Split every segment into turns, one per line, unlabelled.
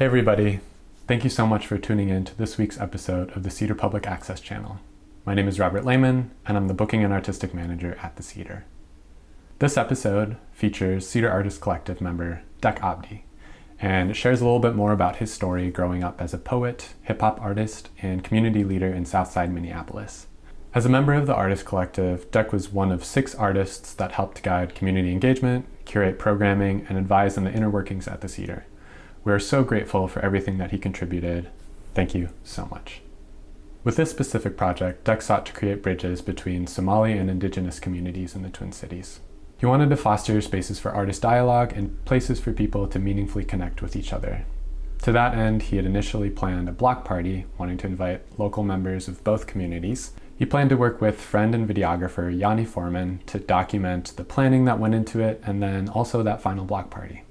Hey everybody, thank you so much for tuning in to this week's episode of the Cedar Public Access Channel. My name is Robert Lehman, and I'm the Booking and Artistic Manager at the Cedar. This episode features Cedar Artist Collective member Deeq Abdi, and it shares a little bit more about his story growing up as a poet, hip-hop artist, and community leader in South Minneapolis. As a member of the Artist Collective, Deeq was one of 6 artists that helped guide community engagement, curate programming, and advise on the inner workings at the Cedar. We are so grateful for everything that he contributed. Thank you so much. With this specific project, Deeq sought to create bridges between Somali and Indigenous communities in the Twin Cities. He wanted to foster spaces for artist dialogue and places for people to meaningfully connect with each other. To that end, he had initially planned a block party, wanting to invite local members of both communities. He planned to work with friend and videographer Yani Foreman to document the planning that went into it and then also that final block party.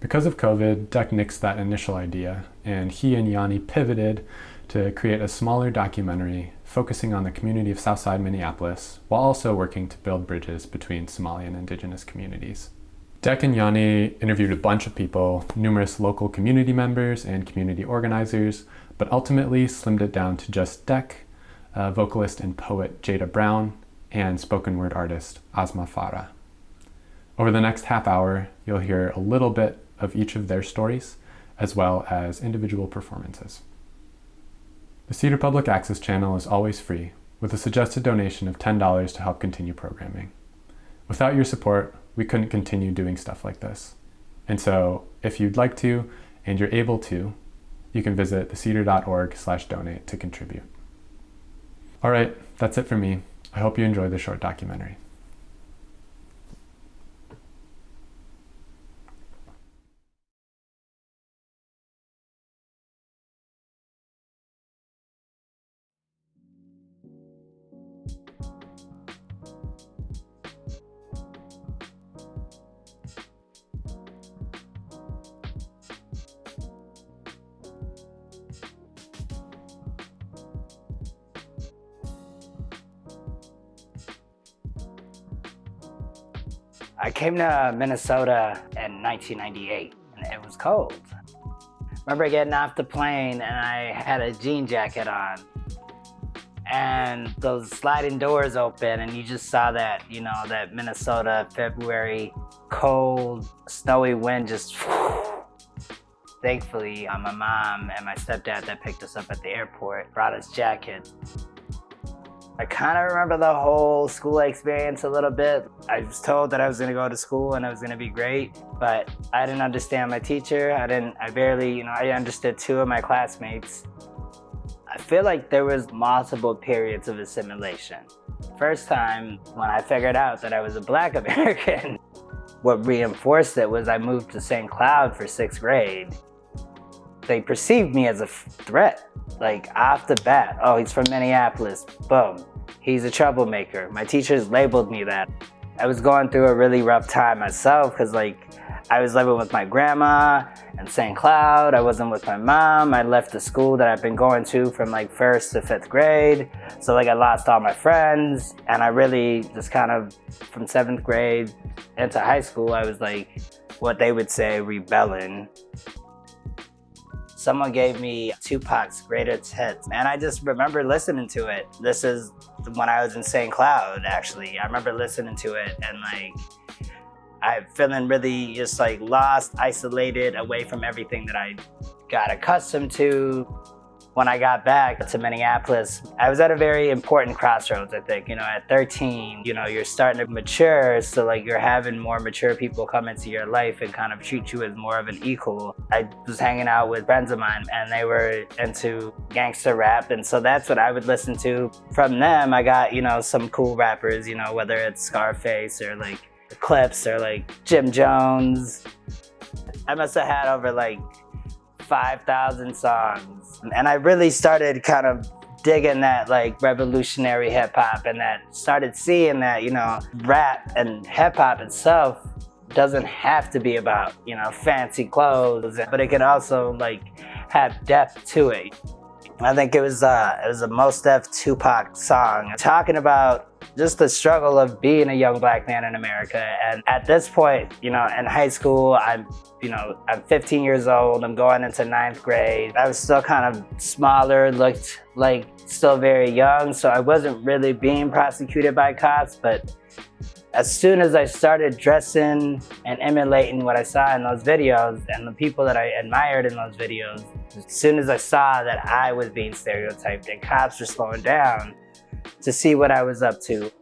Because of COVID, Deeq nixed that initial idea, and he and Yani pivoted to create a smaller documentary focusing on the community of South Minneapolis, while also working to build bridges between Somali and Indigenous communities. Deeq and Yani interviewed a bunch of people, numerous local community members and community organizers, but ultimately slimmed it down to just Deeq, vocalist and poet Jada Brown, and spoken word artist Asma Farah. Over the next half hour, you'll hear a little bit of each of their stories, as well as individual performances. The Cedar Public Access Channel is always free, with a suggested donation of $10 to help continue programming. Without your support, we couldn't continue doing stuff like this. And so, if you'd like to, and you're able to, you can visit thecedar.org/donate to contribute. All right, that's it for me. I hope you enjoy the short documentary.
I came to Minnesota in 1998, and it was cold. Remember getting off the plane, and I had a jean jacket on, and those sliding doors open, and you just saw that, that Minnesota February cold, snowy wind just. Thankfully, my mom and my stepdad that picked us up at the airport brought us jackets. I kind of remember the whole school experience a little bit. I was told that I was gonna go to school and it was gonna be great, but I didn't understand my teacher. I understood 2 of my classmates. I feel like there was multiple periods of assimilation. First time when I figured out that I was a Black American, what reinforced it was I moved to St. Cloud for 6th grade. They perceived me as a threat, like off the bat. Oh, he's from Minneapolis, boom. He's a troublemaker. My teachers labeled me that. I was going through a really rough time myself because I was living with my grandma in St. Cloud. I wasn't with my mom. I left the school that I've been going to from 1st to 5th grade. So I lost all my friends, and I really just kind of, from 7th grade into high school, I was what they would say, rebelling. Someone gave me Tupac's Greatest Hits, and I just remember listening to it. This is when I was in St. Cloud, actually. I remember listening to it, and I'm feeling really just lost, isolated, away from everything that I got accustomed to. When I got back to Minneapolis, I was at a very important crossroads, I think. At 13, you're starting to mature, so you're having more mature people come into your life and kind of treat you as more of an equal. I was hanging out with friends of mine, and they were into gangster rap, and so that's what I would listen to. From them, I got, some cool rappers, whether it's Scarface or Clips or Jim Jones. I must have had over 5,000 songs. And I really started kind of digging that revolutionary hip hop, and that started seeing that, rap and hip hop itself doesn't have to be about, fancy clothes, but it can also have depth to it. I think it was a Mos Def Tupac song talking about just the struggle of being a young black man in America. And at this point, in high school, I'm 15 years old. I'm going into 9th grade. I was still kind of smaller, looked like still very young, so I wasn't really being prosecuted by cops. But as soon as I started dressing and emulating what I saw in those videos and the people that I admired in those videos, as soon as I saw that I was being stereotyped and cops were slowing down to see what I was up to.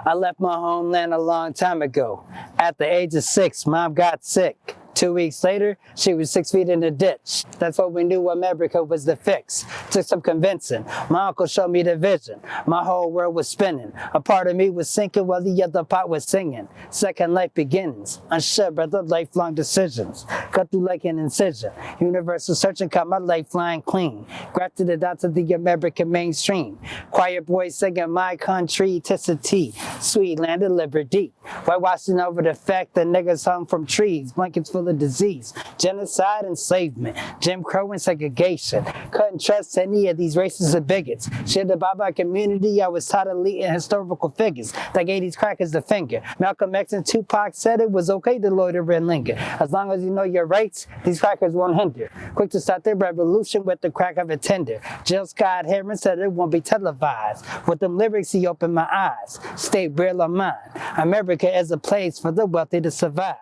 I left my homeland a long time ago. At the age of 6, mom got sick. 2 weeks later, she was 6 feet in the ditch. That's what we knew America was the fix. Took some convincing. My uncle showed me the vision. My whole world was spinning. A part of me was sinking while the other part was singing. Second life begins, unsure by the lifelong decisions. Cut through like an incision. Universal searching cut my lifeline clean. Grafted it out to the American mainstream. Quiet boys singing my country, tis a tea. Sweet land of liberty. Whitewashing over the fact that niggas hung from trees. Blankets full of disease, genocide, enslavement, Jim Crow and segregation. Couldn't trust any of these racists or bigots. Shit about my community, I was taught elite and historical figures that gave these crackers the finger. Malcolm X and Tupac said it was okay to loiter and linger. As long as you know your rights, these crackers won't hinder. Quick to start their revolution with the crack of a tender. Jill Scott Heron said it won't be televised. With them lyrics, he opened my eyes. Stay real on mine. America is a place for the wealthy to survive.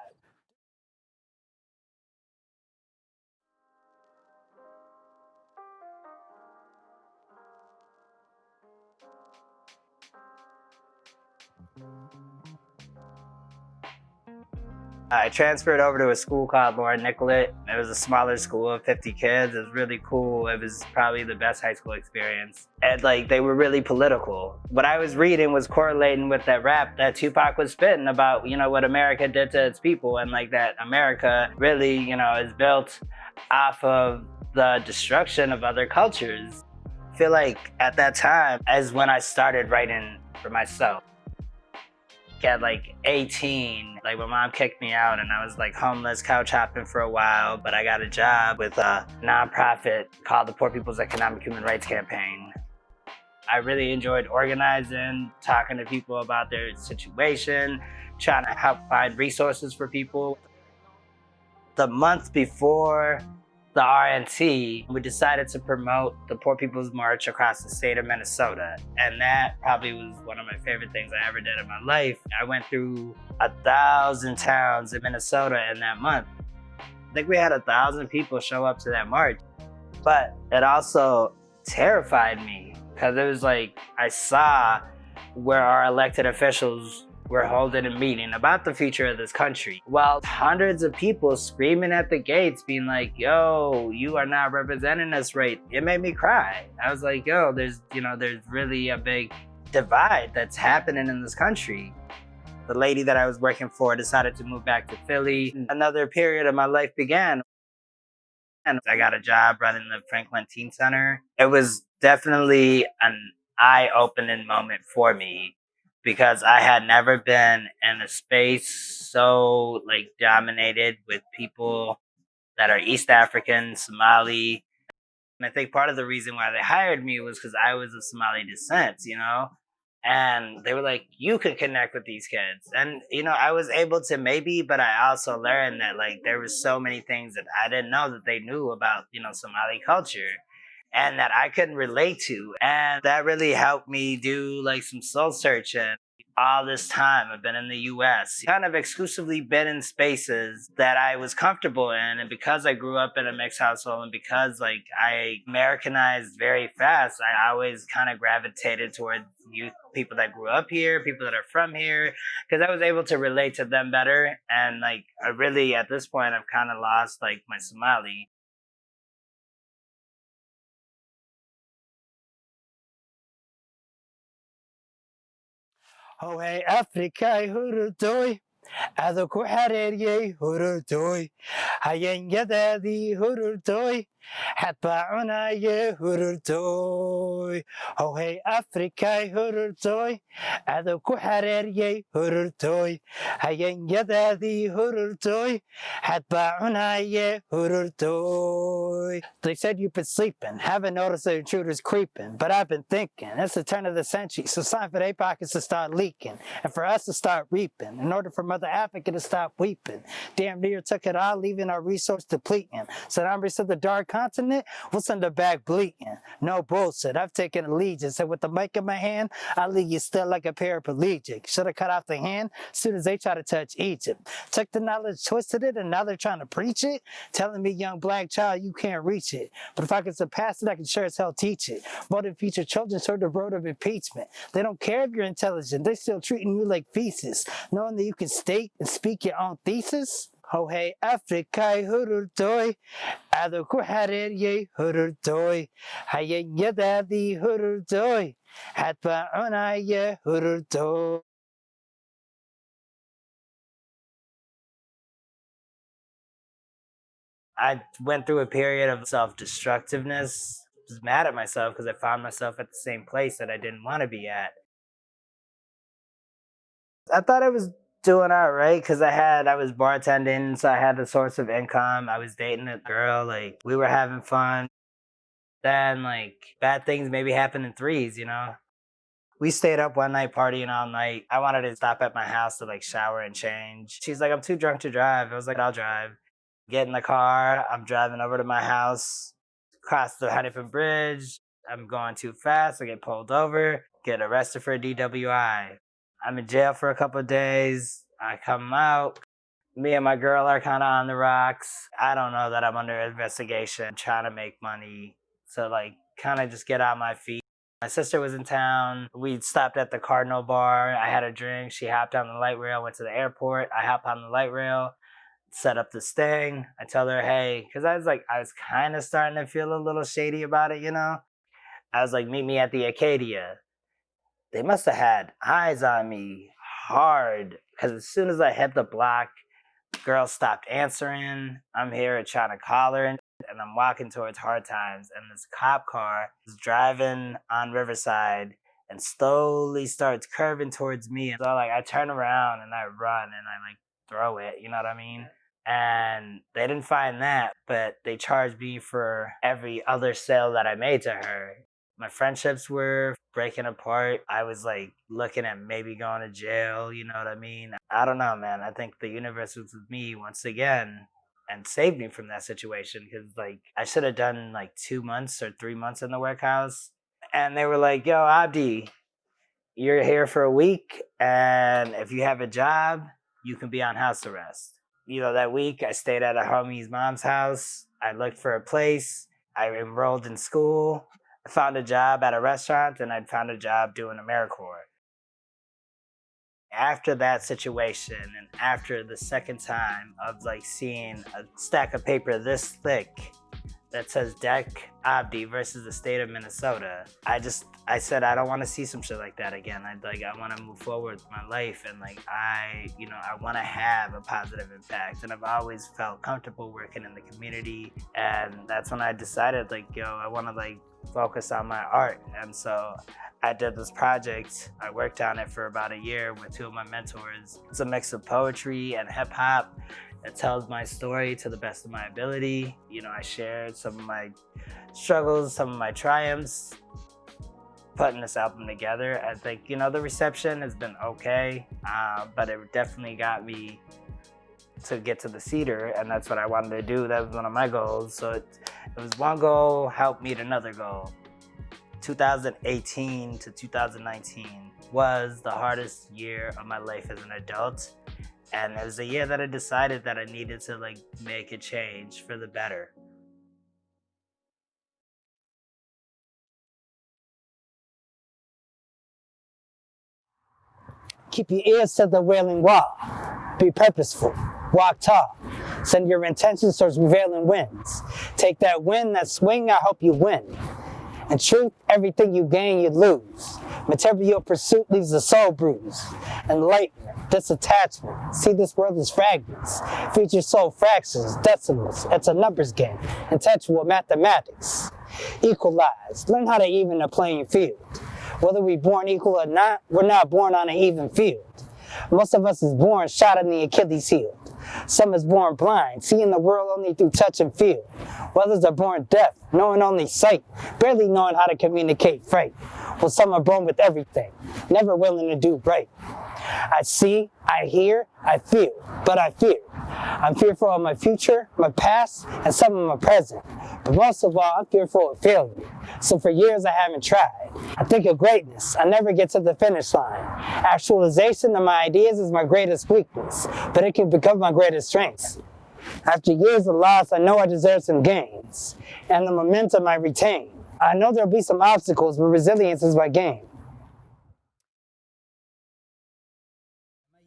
I transferred over to a school called Lauren Nicollet. It was a smaller school of 50 kids. It was really cool. It was probably the best high school experience. And they were really political. What I was reading was correlating with that rap that Tupac was spitting about, what America did to its people, and that America really, is built off of the destruction of other cultures. I feel like at that time is when I started writing for myself. At 18, my mom kicked me out and I was homeless, couch hopping for a while, but I got a job with a nonprofit called the Poor People's Economic Human Rights Campaign. I really enjoyed organizing, talking to people about their situation, trying to help find resources for people. The month before the RNT, we decided to promote the Poor People's March across the state of Minnesota. And that probably was one of my favorite things I ever did in my life. I went through 1,000 towns in Minnesota in that month. I think we had 1,000 people show up to that march. But it also terrified me because it was I saw where our elected officials were holding a meeting about the future of this country. While hundreds of people screaming at the gates being yo, you are not representing us right. It made me cry. I was yo, there's really a big divide that's happening in this country. The lady that I was working for decided to move back to Philly. Another period of my life began. And I got a job running the Franklin Teen Center. It was definitely an eye-opening moment for me, because I had never been in a space so dominated with people that are East African, Somali. And I think part of the reason why they hired me was because I was of Somali descent, and they were you can connect with these kids. And, I was able to maybe, but I also learned that there were so many things that I didn't know that they knew about, Somali culture, and that I couldn't relate to. And that really helped me do some soul searching. All this time I've been in the US, kind of exclusively been in spaces that I was comfortable in. And because I grew up in a mixed household, and because I Americanized very fast, I always kind of gravitated towards youth, people that grew up here, people that are from here, because I was able to relate to them better. And I really, at this point, I've kind of lost my Somali. Oh hey Africa hurutoi, ado ku xareeriyey hurutoi, hayeenyadaadii hurutoi, حتباعنا هررتوي هو هي أفريقيا هررتوي هذا كحريري هررتوي هين يدادي هررتوي حتباعنا هررتوي. They said you've been sleeping, haven't noticed the intruders creeping, but I've been thinking it's the turn of the century, so it's time for their pockets to start leaking and for us to start reaping in order for Mother Africa to stop weeping. Damn near took it all, leaving our resource depleting. So I'm of the dark continent, we'll send her back bleeding. No bullshit, I've taken allegiance, and with the mic in my hand, I leave you still like a paraplegic. Should've cut off the hand as soon as they try to touch Egypt. Took the knowledge, twisted it, and now they're trying to preach it, telling me, young black child, you can't reach it. But if I can surpass it, I can sure as hell teach it. Voted future children toward the road of impeachment. They don't care if you're intelligent, they're still treating you like feces, knowing that you can state and speak your own thesis. Ho hey Africa hururtoy, ado kuharir hururtoy, hayen yadadi hururtoy, hatba unaye hururtoy. I went through a period of self-destructiveness. I was mad at myself because I found myself at the same place that I didn't want to be at. I thought I was doing all right because I was bartending, so I had a source of income. I was dating a girl, like we were having fun. Then like bad things maybe happen in threes, you know? We stayed up one night partying all night. I wanted to stop at my house to like shower and change. She's like, I'm too drunk to drive. I was like, I'll drive. Get in the car, I'm driving over to my house, cross the Huntington Bridge. I'm going too fast, I get pulled over, get arrested for a DWI. I'm in jail for a couple of days. I come out. Me and my girl are kind of on the rocks. I don't know that I'm under investigation, trying to make money. So like kind of just get on my feet. My sister was in town. We stopped at the Cardinal Bar. I had a drink. She hopped on the light rail, went to the airport. I hopped on the light rail. Set up the sting. I tell her, hey, because I was kind of starting to feel a little shady about it, you know? I was like, meet me at the Acadia. They must have had eyes on me hard, because as soon as I hit the block, girl stopped answering. I'm here trying to call her, and I'm walking towards Hard Times, and this cop car is driving on Riverside and slowly starts curving towards me. And so like I turn around and I run and I like throw it, you know what I mean? And they didn't find that, but they charged me for every other sale that I made to her. My friendships were breaking apart. I was like looking at maybe going to jail, you know what I mean? I don't know, man. I think the universe was with me once again and saved me from that situation, because like I should have done like 2 months or 3 months in the workhouse. And they were like, yo, Abdi, you're here for a week, and if you have a job, you can be on house arrest. You know, that week I stayed at a homie's mom's house. I looked for a place. I enrolled in school. I found a job at a restaurant, and I found a job doing AmeriCorps. After that situation, and after the second time of like seeing a stack of paper this thick that says Deeq Abdi versus the state of Minnesota, I said I don't want to see some shit like that again. I want to move forward with my life, and like I want to have a positive impact. And I've always felt comfortable working in the community, and that's when I decided like, yo, I want to like focus on my art. And so I did this project. I worked on it for about a year with two of my mentors. It's a mix of poetry and hip hop. It tells my story to the best of my ability. You know, I shared some of my struggles, some of my triumphs, putting this album together. I think, you know, the reception has been okay, but it definitely got me to get to the Cedar, and that's what I wanted to do. That was one of my goals. So it was one goal, helped meet another goal. 2018 to 2019 was the hardest year of my life as an adult. And it was a year that I decided that I needed to like make a change for the better. Keep your ears to the wailing wall. Be purposeful. Walk tall. Send your intentions towards prevailing winds. Take that win, that swing, I hope you win. In truth, everything you gain, you lose. Material pursuit leaves the soul bruised. Enlightenment.
Detachment. See this world as fragments. Features soul fractions, decimals. It's a numbers game. Intellectual mathematics. Equalize. Learn how to even the playing field. Whether we're born equal or not, we're not born on an even field. Most of us is born shot in the Achilles heel. Some is born blind, seeing the world only through touch and feel. Others are born deaf, knowing only sight, barely knowing how to communicate right. Well, some are born with everything, never willing to do right. I see, I hear, I feel, but I fear. I'm fearful of my future, my past, and some of my present. But most of all, I'm fearful of failure. So for years I haven't tried. I think of greatness. I never get to the finish line. Actualization of my ideas is my greatest weakness, but it can become my greatest strength. After years of loss, I know I deserve some gains, and the momentum I retain. I know there'll be some obstacles, but resilience is my game.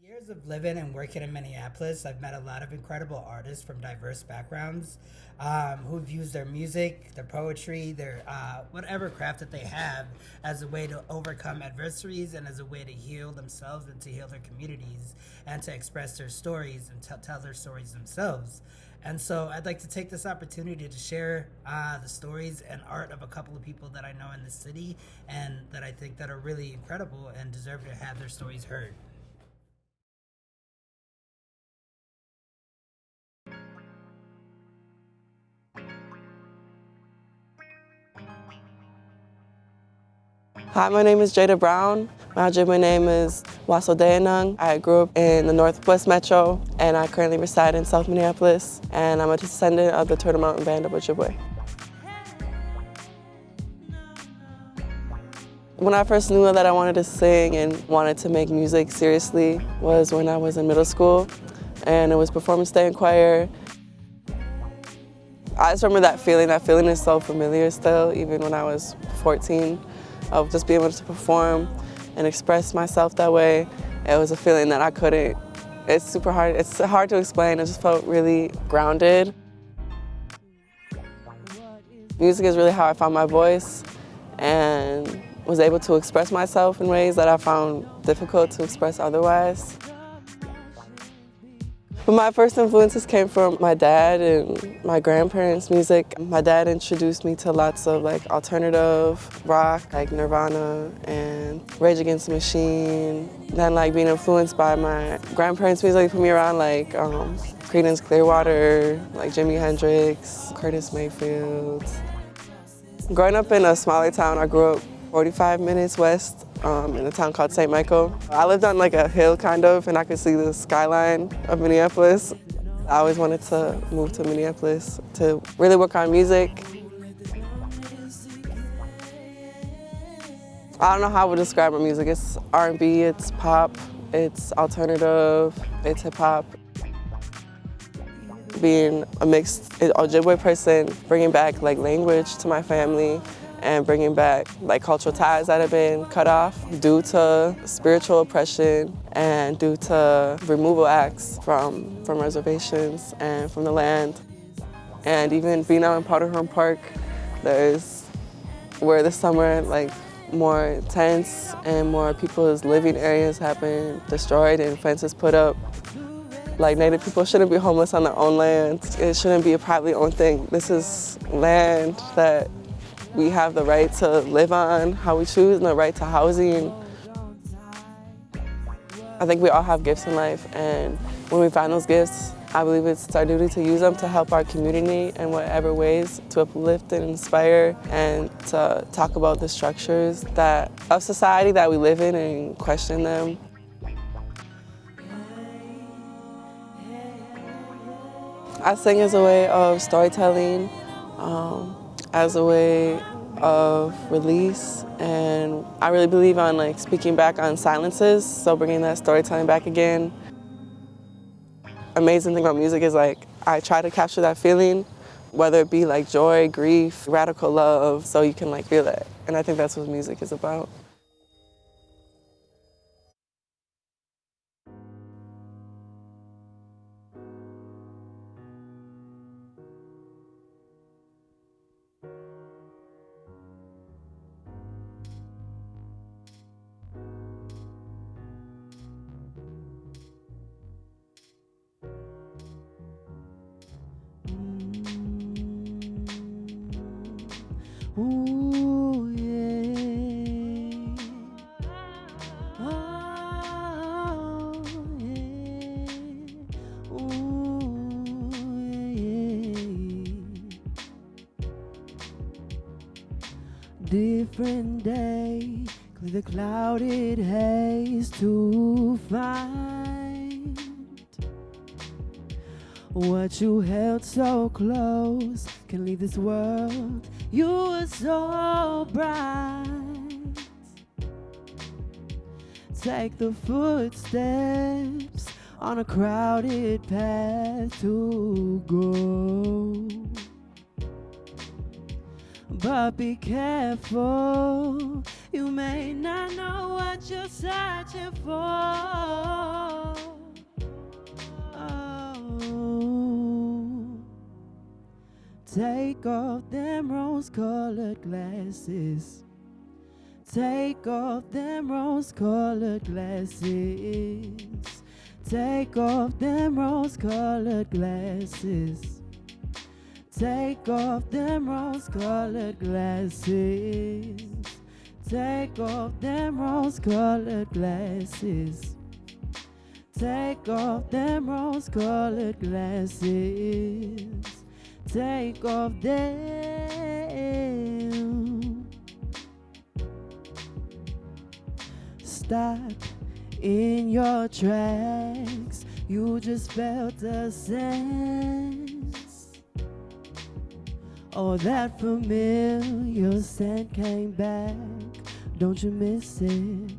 Years of living and working in Minneapolis, I've met a lot of incredible artists from diverse backgrounds who've used their music, their poetry, their whatever craft that they have as a way to overcome adversaries and as a way to heal themselves and to heal their communities and to express their stories and tell their stories themselves. And so I'd like to take this opportunity to share the stories and art of a couple of people that I know in the city and that I think that are really incredible and deserve to have their stories heard.
Hi, my name is Jada Brown. My Ojibwe name is Wasodeanung. I grew up in the Northwest Metro, and I currently reside in South Minneapolis, and I'm a descendant of the Turtle Mountain Band of Ojibwe. When I first knew that I wanted to sing and wanted to make music seriously was when I was in middle school, and it was performance day in choir. I just remember that feeling. That feeling is so familiar still, even when I was 14. Of just being able to perform and express myself that way. It was a feeling that I couldn't, it's super hard, it's hard to explain. I just felt really grounded. Music is really how I found my voice and was able to express myself in ways that I found difficult to express otherwise. But my first influences came from my dad and my grandparents' music. My dad introduced me to lots of alternative rock, like Nirvana and Rage Against the Machine. Then being influenced by my grandparents' music, put me around Creedence Clearwater, Jimi Hendrix, Curtis Mayfield. Growing up in a Somali town, I grew up 45 minutes west in a town called St. Michael. I lived on a hill and I could see the skyline of Minneapolis. I always wanted to move to Minneapolis to really work on music. I don't know how I would describe my music. It's R&B, it's pop, it's alternative, it's hip hop. Being a mixed Ojibwe person, bringing back language to my family, and bringing back cultural ties that have been cut off due to spiritual oppression and due to removal acts from reservations and from the land. And even being out in Powderhorn Park, there's where this summer more tents and more people's living areas have been destroyed and fences put up. Native people shouldn't be homeless on their own land. It shouldn't be a privately owned thing. This is land that we have the right to live on how we choose and the right to housing. I think we all have gifts in life, and when we find those gifts, I believe it's our duty to use them to help our community in whatever ways, to uplift and inspire, and to talk about the structures of society that we live in and question them. I sing as a way of storytelling, as a way of release, and I really believe on speaking back on silences, so bringing that storytelling back again. Amazing thing about music is I try to capture that feeling, whether it be joy, grief, radical love, so you can feel that, and I think that's what music is about.
Ooh, yeah. Oh, yeah. Ooh, yeah. Different day, clear the clouded haze to find what you held so close can leave this world. You were so bright. Take the footsteps on a crowded path to go. But be careful, you may not know what you're searching for. Take off them rose-colored glasses. Take off them rose-colored glasses. Take off them rose-colored glasses. Take off them rose-colored glasses. Take off them rose-colored glasses. Take off them rose-colored glasses. Take off them. Stop in your tracks. You just felt a sense. Oh, that familiar scent came back. Don't you miss it?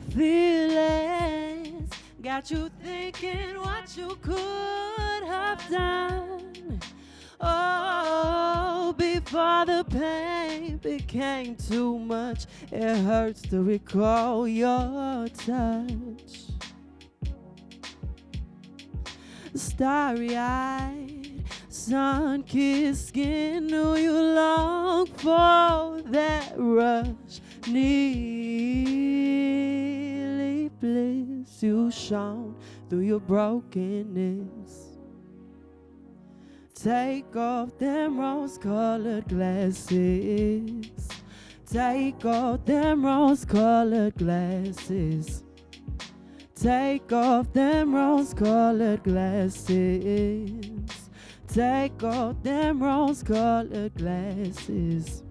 Feelings got you thinking what you could have done. Oh, before the pain became too much, it hurts to recall your touch. Starry-eyed, sun-kissed skin, knew you long for that rush. Nearly bliss, you shone through your brokenness. Take off them rose-colored glasses. Take off them rose-colored glasses. Take off them rose-colored glasses. Take off them rose-colored glasses.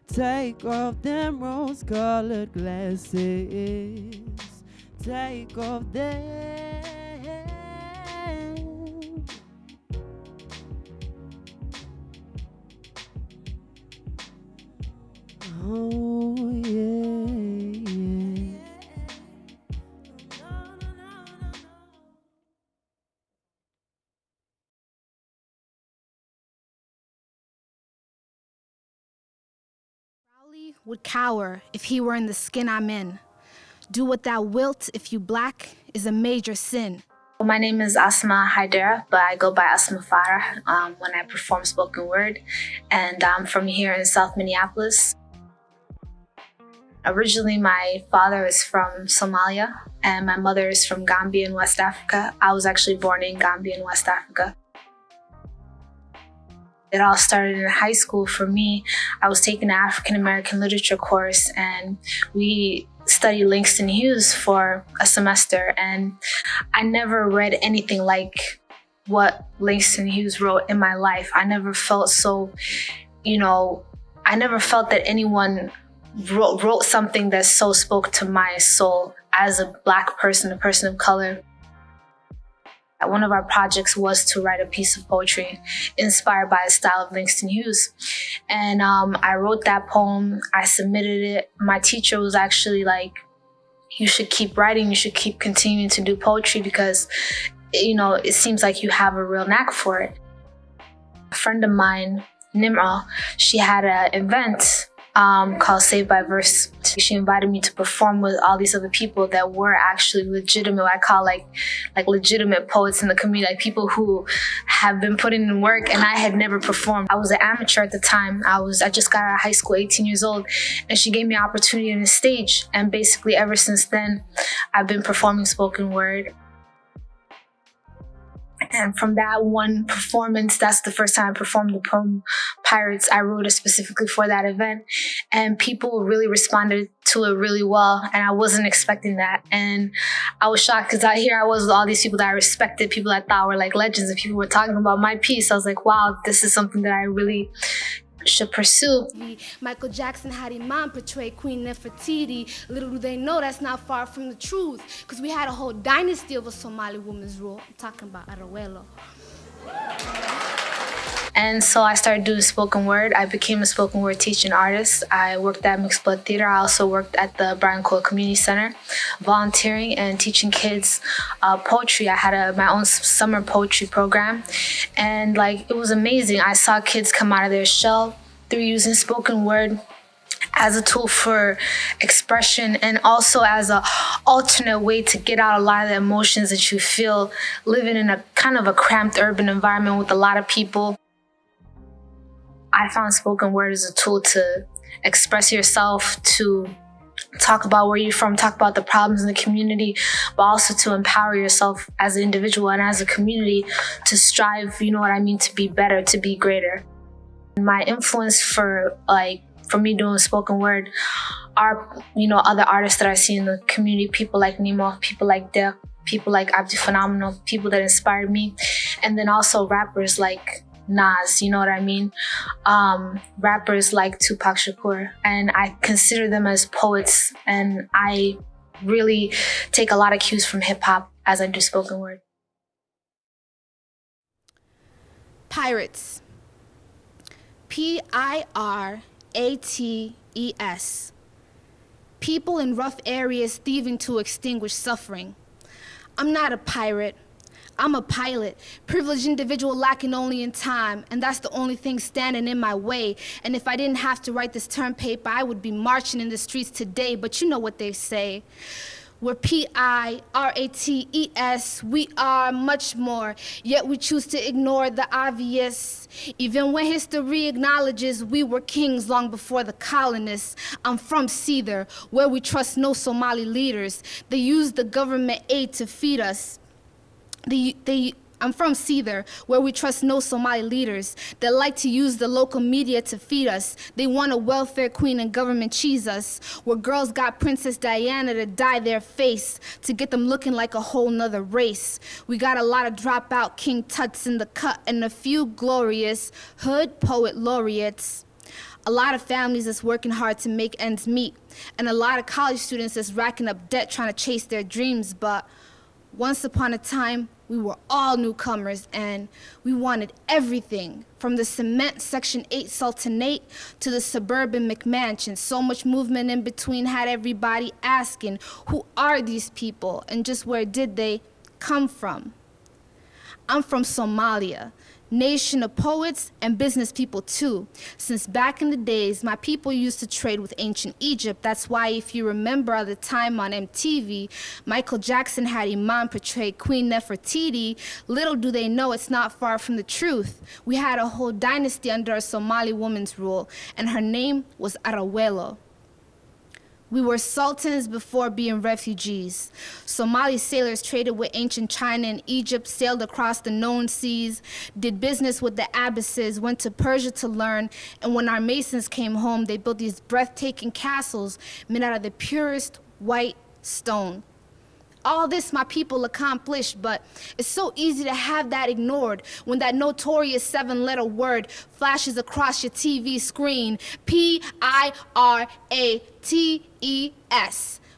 Take off them rose-colored glasses. Take off them. Oh, yeah, yeah.
Crowley would cower if he were in the skin I'm in. Do what thou wilt if you black is a major sin.
My name is Asma Farah, but I go by Asmafara when I perform spoken word, and I'm from here in South Minneapolis. Originally, my father is from Somalia, and my mother is from Gambia in West Africa. I was actually born in Gambia in West Africa. It all started in high school for me. I was taking an African American literature course, and we studied Langston Hughes for a semester, and I never read anything like what Langston Hughes wrote in my life. I never felt so, I never felt that anyone wrote something that so spoke to my soul as a Black person, a person of color. One of our projects was to write a piece of poetry inspired by the style of Langston Hughes. And I wrote that poem, I submitted it. My teacher was actually like, you should keep writing, you should keep continuing to do poetry because, it seems like you have a real knack for it. A friend of mine, Nimra, she had an event called Saved by Verse. She invited me to perform with all these other people that were actually legitimate, what I call like legitimate poets in the community, like people who have been putting in work, and I had never performed. I was an amateur at the time. I just got out of high school, 18 years old, and she gave me an opportunity on the stage. And basically ever since then, I've been performing spoken word. And from that one performance, that's the first time I performed the poem Pirates. I wrote it specifically for that event. And people really responded to it really well. And I wasn't expecting that. And I was shocked because here I was with all these people that I respected, people I thought were like legends, and people were talking about my piece. I was like, wow, this is something that I really should pursue.
Michael Jackson had Iman portray Queen Nefertiti. Little do they know that's not far from the truth, because we had a whole dynasty of a Somali woman's rule. I'm talking about Arawelo.
And so I started doing spoken word. I became a spoken word teaching artist. I worked at Mixed Blood Theater. I also worked at the Brian Cole Community Center, volunteering and teaching kids poetry. I had my own summer poetry program, and it was amazing. I saw kids come out of their shell through using spoken word as a tool for expression, and also as an alternate way to get out a lot of the emotions that you feel living in a kind of a cramped urban environment with a lot of people. I found spoken word as a tool to express yourself, to talk about where you're from, talk about the problems in the community, but also to empower yourself as an individual and as a community to strive, to be better, to be greater. My influence for me doing spoken word are, other artists that I see in the community, people like Nemo, people like Deeq, people like Abdi Phenomenal, people that inspired me, and then also rappers like Nas, rappers like Tupac Shakur, and I consider them as poets, and I really take a lot of cues from hip hop as I do spoken word.
Pirates. P-I-R-A-T-E-S. People in rough areas thieving to extinguish suffering. I'm not a pirate. I'm a pilot, privileged individual lacking only in time, and that's the only thing standing in my way. And if I didn't have to write this term paper, I would be marching in the streets today, but you know what they say. We're P-I-R-A-T-E-S, we are much more, yet we choose to ignore the obvious. Even when history acknowledges we were kings long before the colonists. I'm from Cedar, where we trust no Somali leaders. They use the government aid to feed us. I'm from Cedar, where we trust no Somali leaders. They like to use the local media to feed us. They want a welfare queen and government cheese us, where girls got Princess Diana to dye their face to get them looking like a whole nother race. We got a lot of dropout King Tuts in the cut and a few glorious hood poet laureates. A lot of families that's working hard to make ends meet, and a lot of college students that's racking up debt trying to chase their dreams, but once upon a time, we were all newcomers, and we wanted everything, from the cement Section 8 Sultanate to the suburban McMansion. So much movement in between had everybody asking, who are these people, and just where did they come from? I'm from Somalia, nation of poets and business people too. Since back in the days, my people used to trade with ancient Egypt. That's why if you remember at the time on MTV, Michael Jackson had Iman portray Queen Nefertiti. Little do they know it's not far from the truth. We had a whole dynasty under a Somali woman's rule, and her name was Arawelo. We were sultans before being refugees. Somali sailors traded with ancient China and Egypt, sailed across the known seas, did business with the Abbasid, went to Persia to learn, and when our Masons came home, they built these breathtaking castles made out of the purest white stone. All this my people accomplished, but it's so easy to have that ignored when that notorious 7-letter word flashes across your TV screen, P-I-R-A-T-E-S.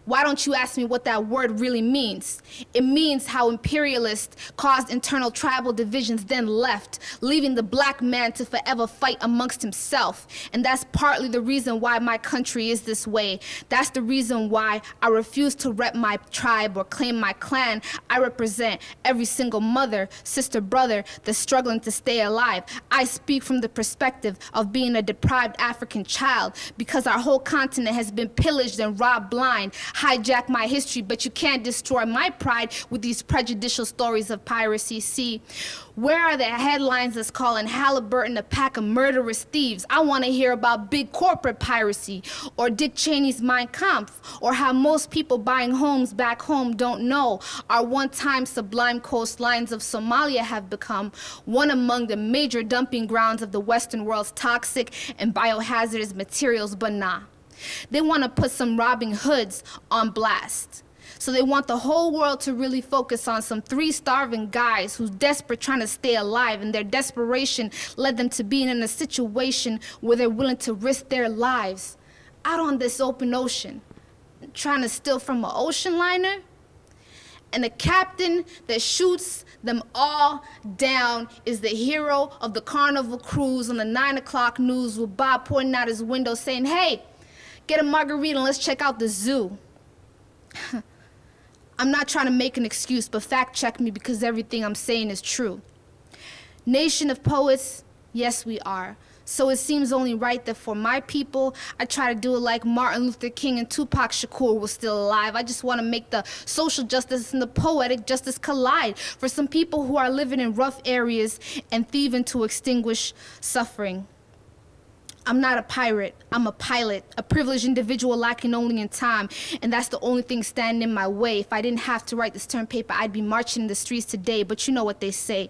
Why don't you ask me what that word really means? It means how imperialists caused internal tribal divisions, then left, leaving the black man to forever fight amongst himself. And that's partly the reason why my country is this way. That's the reason why I refuse to rep my tribe or claim my clan. I represent every single mother, sister, brother that's struggling to stay alive. I speak from the perspective of being a deprived African child because our whole continent has been pillaged and robbed blind. hijack my history, but you can't destroy my pride with these prejudicial stories of piracy. See, where are the headlines that's calling Halliburton a pack of murderous thieves? I want to hear about big corporate piracy, or Dick Cheney's Mein Kampf, or how most people buying homes back home don't know our one-time sublime coastlines of Somalia have become one among the major dumping grounds of the Western world's toxic and biohazardous materials. But nah, they want to put some Robin Hoods on blast. So they want the whole world to really focus on some 3 starving guys who's desperate trying to stay alive, and their desperation led them to being in a situation where they're willing to risk their lives out on this open ocean, trying to steal from an ocean liner. And the captain that shoots them all down is the hero of the Carnival Cruise on the 9 o'clock news, with Bob pointing out his window saying, "Hey, get a margarita and let's check out the zoo." I'm not trying to make an excuse, but fact check me, because everything I'm saying is true. Nation of poets, yes we are. So it seems only right that for my people, I try to do it like Martin Luther King and Tupac Shakur was still alive. I just want to make the social justice and the poetic justice collide for some people who are living in rough areas and thieving to extinguish suffering. I'm not a pirate, I'm a pilot, a privileged individual lacking only in time, and that's the only thing standing in my way. If I didn't have to write this term paper, I'd be marching in the streets today, but you know what they say,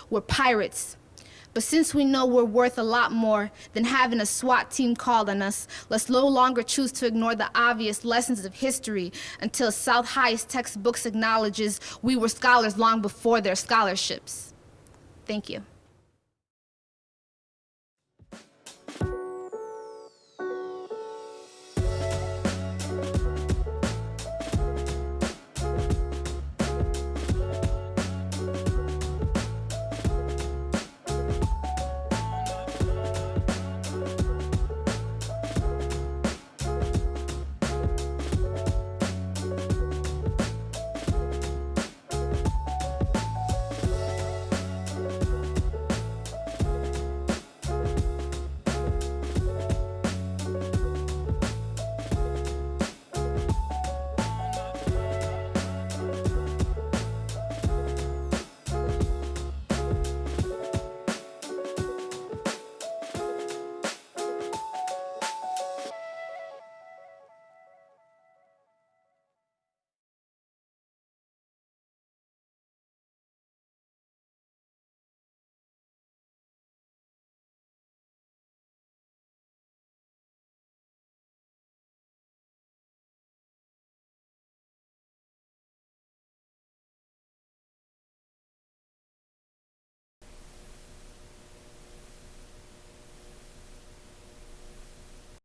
we're pirates. But since we know we're worth a lot more than having a SWAT team called on us, let's no longer choose to ignore the obvious lessons of history until South High's textbooks acknowledges we were scholars long before their scholarships. Thank you.